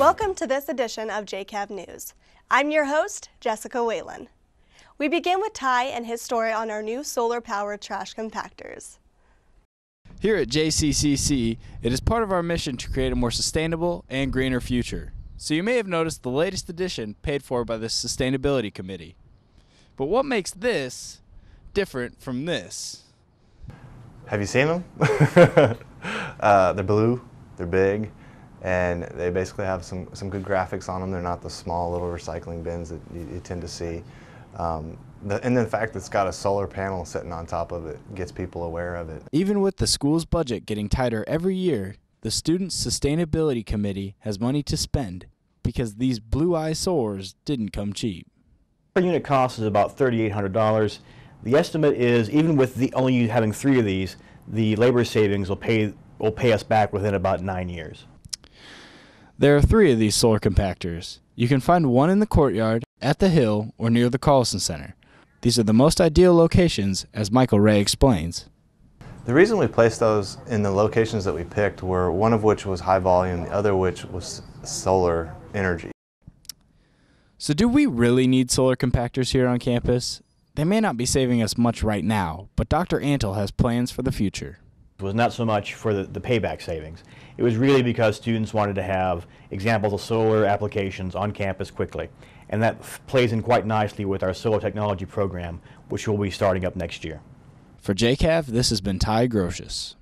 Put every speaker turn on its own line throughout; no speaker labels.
Welcome to this edition of JCAV News. I'm your host, Jessica Whalen. We begin with Ty and his story on our new solar-powered trash compactors.
Here at JCCC, it is part of our mission to create a more sustainable and greener future. So you may have noticed the latest edition paid for by the Sustainability Committee. But what makes this different from this?
Have you seen them? They're blue, they're big, and they basically have some good graphics on them. They're not the small little recycling bins that you tend to see. And the fact that it's got a solar panel sitting on top of it gets people aware of it.
Even with the school's budget getting tighter every year, the Student Sustainability Committee has money to spend because these blue eyesores didn't come cheap.
Per unit cost is about $3,800. The estimate is, even with only having 3 of these, the labor savings will pay us back within about 9 years.
There are 3 of these solar compactors. You can find one in the courtyard, at the Hill, or near the Carlson Center. These are the most ideal locations, as Michael Ray explains.
The reason we placed those in the locations that we picked were one of which was high volume, the other which was solar energy.
So do we really need solar compactors here on campus? They may not be saving us much right now, but Dr. Antle has plans for the future.
It was not so much for the payback savings. It was really because students wanted to have examples of solar applications on campus quickly. And that plays in quite nicely with our solar technology program, which will be starting up next year.
For JCAV, this has been Ty Grotius.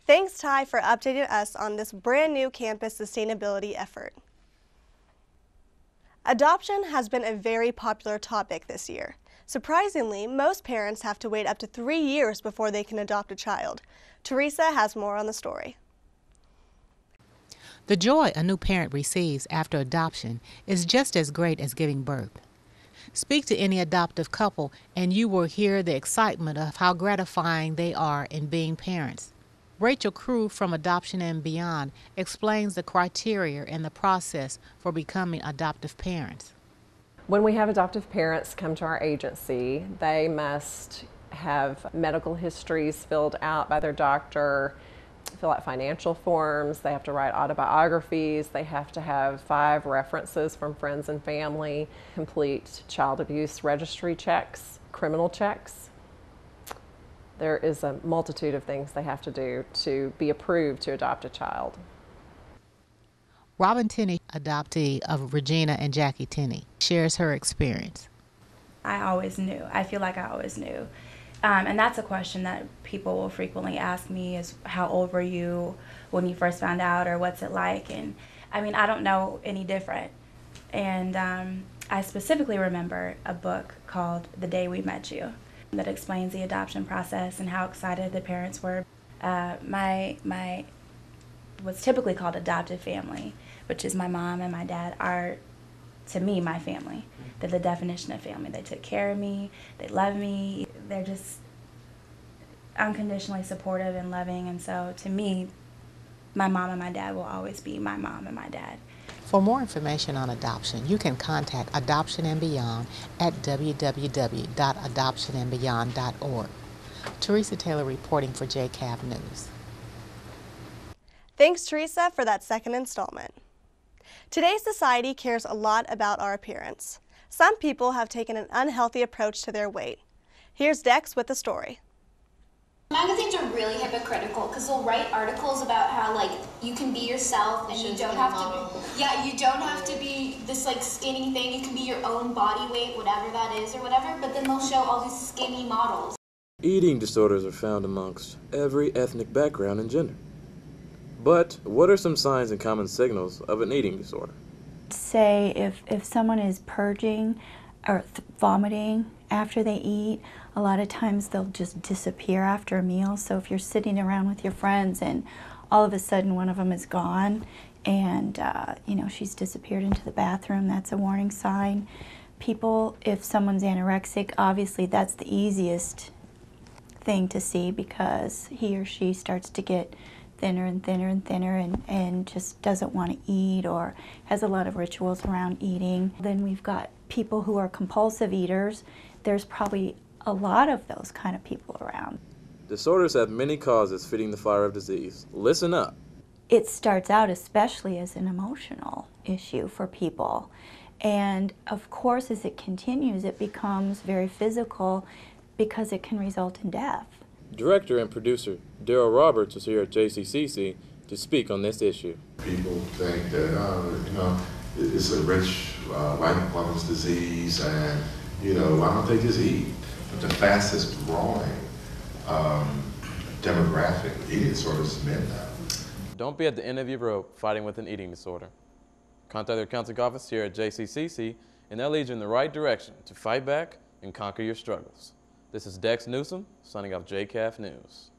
Thanks, Ty, for updating us on this brand new campus sustainability effort. Adoption has been a very popular topic this year. Surprisingly, most parents have to wait up to 3 years before they can adopt a child. Teresa has more on the story.
The joy a new parent receives after adoption is just as great as giving birth. Speak to any adoptive couple and you will hear the excitement of how gratifying they are in being parents. Rachel Crew from Adoption and Beyond explains the criteria and the process for becoming adoptive parents.
When we have adoptive parents come to our agency, they must have medical histories filled out by their doctor, fill out financial forms, they have to write autobiographies, they have to have 5 references from friends and family, complete child abuse registry checks, criminal checks. There is a multitude of things they have to do to be approved to adopt a child.
Robin Tenney, adoptee of Regina and Jackie Tenney, shares her experience.
I always knew. I feel like I always knew. And that's a question that people will frequently ask me is, how old were you when you first found out, or what's it like? And I mean, I don't know any different. And I specifically remember a book called The Day We Met You that explains the adoption process and how excited the parents were. My what's typically called adoptive family, which is my mom and my dad, are, to me, my family. They're the definition of family. They took care of me, they love me, they're just unconditionally supportive and loving, and so to me, my mom and my dad will always be my mom and my dad.
For more information on adoption, you can contact Adoption and Beyond at www.adoptionandbeyond.org. Teresa Taylor reporting for JCAV News.
Thanks, Teresa, for that second installment. Today's society cares a lot about our appearance. Some people have taken an unhealthy approach to their weight. Here's Dex with the story.
Magazines are really hypocritical because they'll write articles about how, like, you can be yourself and you don't have to you don't have to be this, like, skinny thing. You can be your own body weight, whatever that is or whatever, but then they'll show all these skinny models.
Eating disorders are found amongst every ethnic background and gender. But what are some signs and common signals of an eating disorder?
Say if someone is purging or vomiting after they eat, a lot of times they'll just disappear after a meal. So if you're sitting around with your friends and all of a sudden one of them is gone and she's disappeared into the bathroom, that's a warning sign. People, if someone's anorexic, obviously that's the easiest thing to see because he or she starts to get thinner and thinner and thinner and just doesn't want to eat or has a lot of rituals around eating. Then we've got people who are compulsive eaters. There's probably a lot of those kind of people around.
Disorders have many causes feeding the fire of disease. Listen up.
it starts out especially as an emotional issue for people. And of course, as it continues, it becomes very physical because it can result in death.
Director and producer Daryl Roberts is here at JCCC to speak on this issue.
People think that, it's a rich white woman's disease and, why don't they just eat? But the fastest growing demographic eating disorders is men now.
Don't be at the end of your rope fighting with an eating disorder. Contact their counseling office here at JCCC and they'll lead you in the right direction to fight back and conquer your struggles. This is Dex Newsom, signing off JCAV News.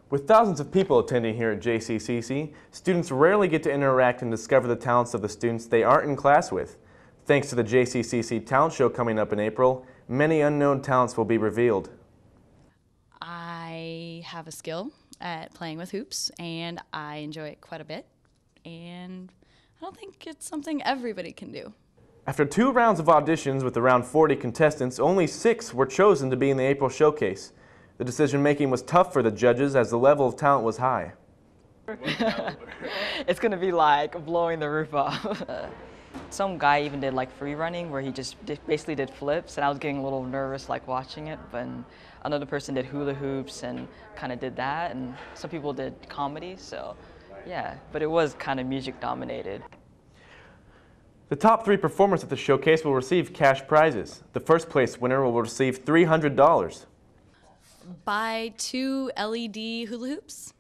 With thousands of people attending here at JCCC, students rarely get to interact and discover the talents of the students they aren't in class with. Thanks to the JCCC Talent Show coming up in April, many unknown talents will be revealed.
I have a skill at playing with hoops, and I enjoy it quite a bit, and I don't think it's something everybody can do.
After 2 rounds of auditions with around 40 contestants, only 6 were chosen to be in the April showcase. The decision-making was tough for the judges as the level of talent was high.
It's going to be like blowing the roof off. Some guy even did like free running where he just basically did flips, and I was getting a little nervous like watching it, but another person did hula hoops and kind of did that, and some people did comedy, so yeah, but it was kind of music dominated.
The top 3 performers at the showcase will receive cash prizes. The first place winner will receive $300.
Buy 2 LED hula hoops.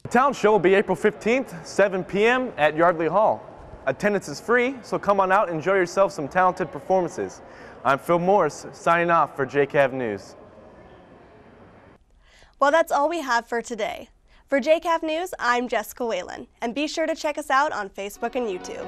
The talent show will be April 15th, 7 p.m. at Yardley Hall. Attendance is free, so come on out and enjoy yourself some talented performances. I'm Phil Morris, signing off for JCAV News.
Well, that's all we have for today. For JCAV News, I'm Jessica Whalen, and be sure to check us out on Facebook and YouTube.